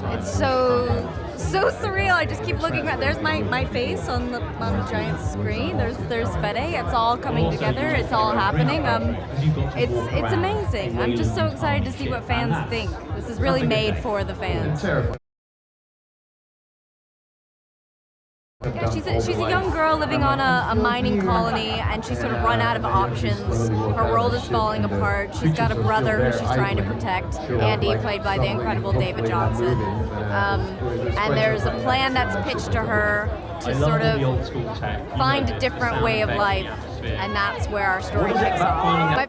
It's so surreal. I just keep looking at. There's my face on the giant screen. There's Fede. It's all coming together. It's all happening. It's amazing. I'm just so excited to see what fans think. This is really made for the fans. Yeah, she's a young girl living on a mining colony, and she's sort of run out of options. Her world is falling apart. She's got a brother who she's trying to protect, Andy, played by the incredible David Johnson. And there's a plan that's pitched to her to sort of find a different way of life, and that's where our story kicks off.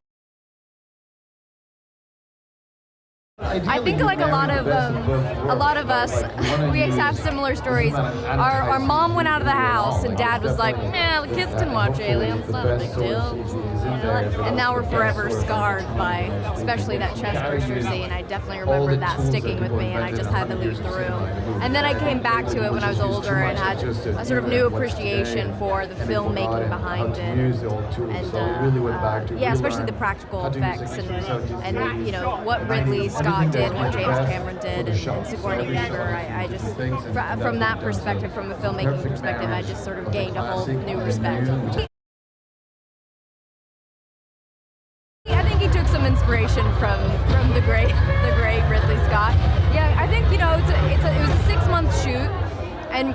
I think like a lot of us, we have similar stories. Our mom went out of the house and Dad was like, "Yeah, the kids can watch Aliens, it's not a big deal." And now we're forever scarred by, especially that chest burster scene. I definitely remember that sticking with me, and I just had to leave the room. And then I came back to it when I was older and had a sort of new appreciation for the filmmaking behind it, and yeah, especially the practical effects and you know what Ridley Scott did, what James Cameron did, and Sigourney Weaver. I just, from that perspective, from a filmmaking perspective, I just sort of gained a whole new respect. I think he took some inspiration from the great Ridley Scott. Yeah, I think, you know, it was a 6-month shoot, and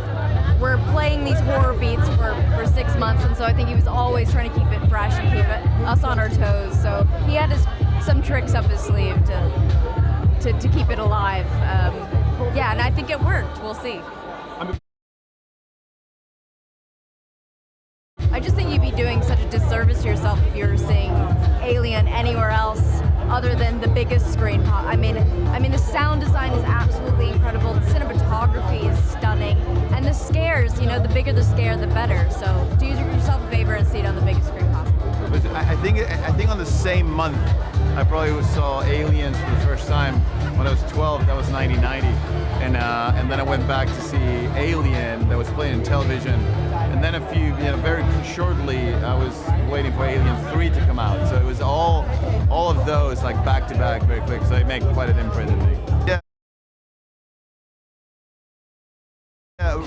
we're playing these horror beats for 6 months, and so I think he was always trying to keep it fresh and keep us on our toes. So he had some tricks up his sleeve to keep it alive. Yeah, and I think it worked. We'll see. I just think you'd be doing such a disservice to yourself if you're seeing Alien anywhere else other than the biggest screen. I mean, the sound design is absolutely incredible. The cinematography is stunning, and the scares. You know, the bigger the scare, the better. So do yourself a favor and see it on the biggest screen possible. I think on the same month, I probably saw Aliens for the first time when I was 12. That was 1990, and then I went back to see Alien that was playing in television, and then very shortly I was waiting for Alien 3 to come out. So it was all of those like back to back very quick. So it made quite an imprint in me. Yeah.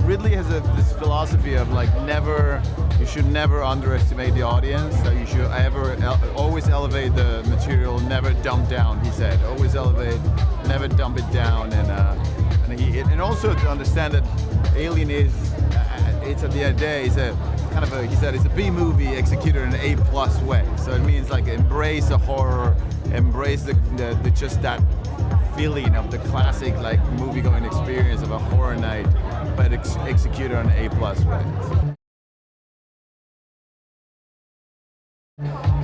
Ridley has this philosophy of like you should never underestimate the audience. So you should always elevate the material, never dump down. He said, always elevate, never dump it down, and also to understand that Alien it's at the end of the day, he said it's a B movie executed in an A+ way. So it means like embrace the horror, embrace the just that feeling of the classic like movie-going experience of a horror night, but executed on an A+ way.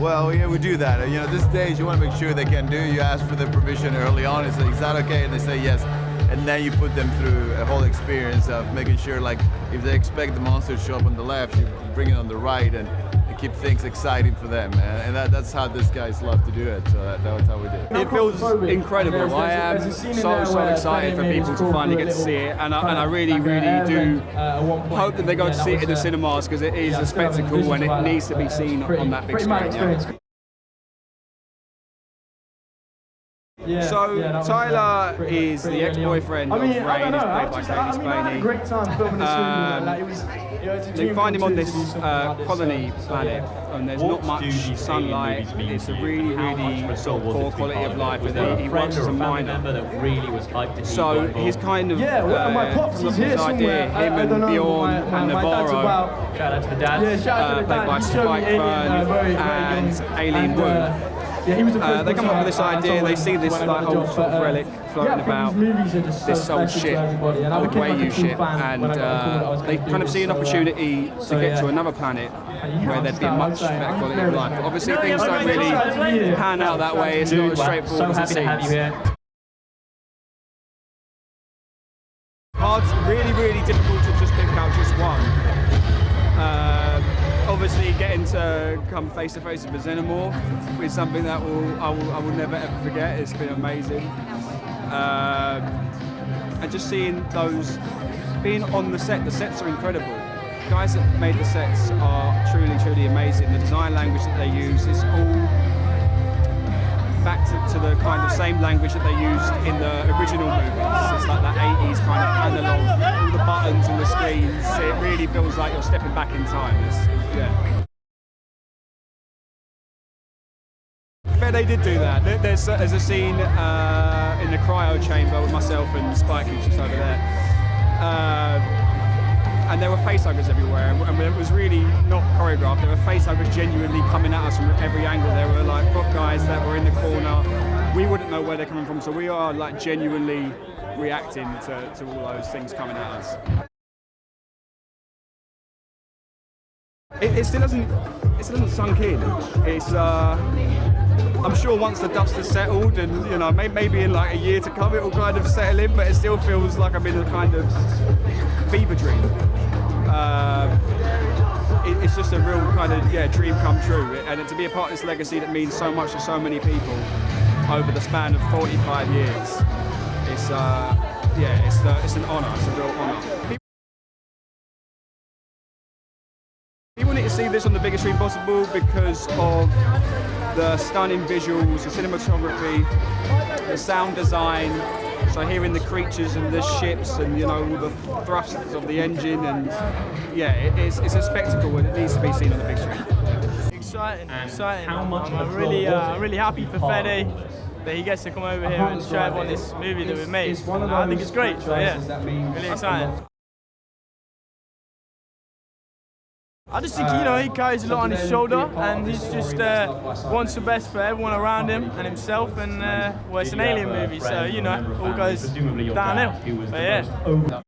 Well, yeah, we do that. You know, at this stage, you want to make sure they can do. You ask for the permission early on and say, "Is that okay?" And they say yes. And then you put them through a whole experience of making sure, like, if they expect the monster to show up on the left, you bring it on the right and keep things exciting for them. And that's how these guys love to do it. So that's how we do it. It feels incredible. I am so excited for people to finally get to see it, and I really do hope that they go to see it in the cinemas, because it is a spectacle and it needs to be seen on that big screen. Yeah. So Tyler is the ex-boyfriend of Rain, is played by Cailee Spaeny. They find him on this colony planet, and there's not much sunlight. It's a really sort of poor quality of life, and he works as a miner. So his kind of his idea, him and Bjorn and Navarro, played by Spike Fern and Aileen Wu. They come up with this idea, they see this like old sort of relic floating about, this old ship, old Weyland-Yutani ship, and they kind of see an opportunity to get to another planet where there'd be a much better quality of life. But obviously things don't really pan out that way, it's not as straightforward as it seems. It's really difficult to just pick out just one. Obviously getting to come face to face with a xenomorph is something that I will never ever forget. It's been amazing. And just seeing those, being on the sets are incredible. The guys that made the sets are truly amazing. The design language that they use is all back to the kind of same language that they used in the original movies. It's like that 80s kind of analog, all the buttons and the screens. It really feels like you're stepping back in time. Yeah. Fede did do that. There's a scene in the cryo chamber with myself and Spike, who's just over there. And there were facehuggers everywhere, and it was really not choreographed. There were facehuggers genuinely coming at us from every angle. There were like prop guys that were in the corner. We wouldn't know where they're coming from, so we are like genuinely reacting to all those things coming at us. It still hasn't sunk in. It's I'm sure once the dust has settled, and maybe in like a year to come, it will kind of settle in. But it still feels like I'm in a kind of fever dream. It's just a real kind of dream come true, and to be a part of this legacy that means so much to so many people over the span of 45 years. It's an honour. It's a real honour. People need to see this on the biggest screen possible because of the stunning visuals, the cinematography, the sound design. So hearing the creatures and the ships and all the thrusts of the engine, and it's a spectacle and it needs to be seen on the big screen. Exciting. I'm really happy for Fede that he gets to come over here and show everyone this movie that we've made. I think it's great. So really exciting. I just think, he carries a lot on his shoulder, and he's just wants the best for everyone around him and himself, and well, it's an alien movie, so, all goes downhill, but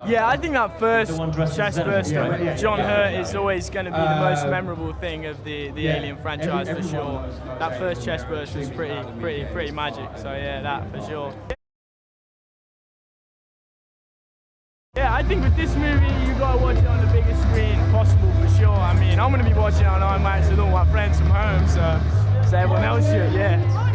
Yeah, I think that first chest burster with John Hurt is always going to be the most memorable thing of the Alien franchise, for sure. That first chest burst was pretty magic, so yeah, that for sure. Yeah, I think with this movie, you got to watch it on the biggest screen possible, for sure. I mean, I'm going to be watching it on IMAX with all my friends from home, so everyone else should, yeah.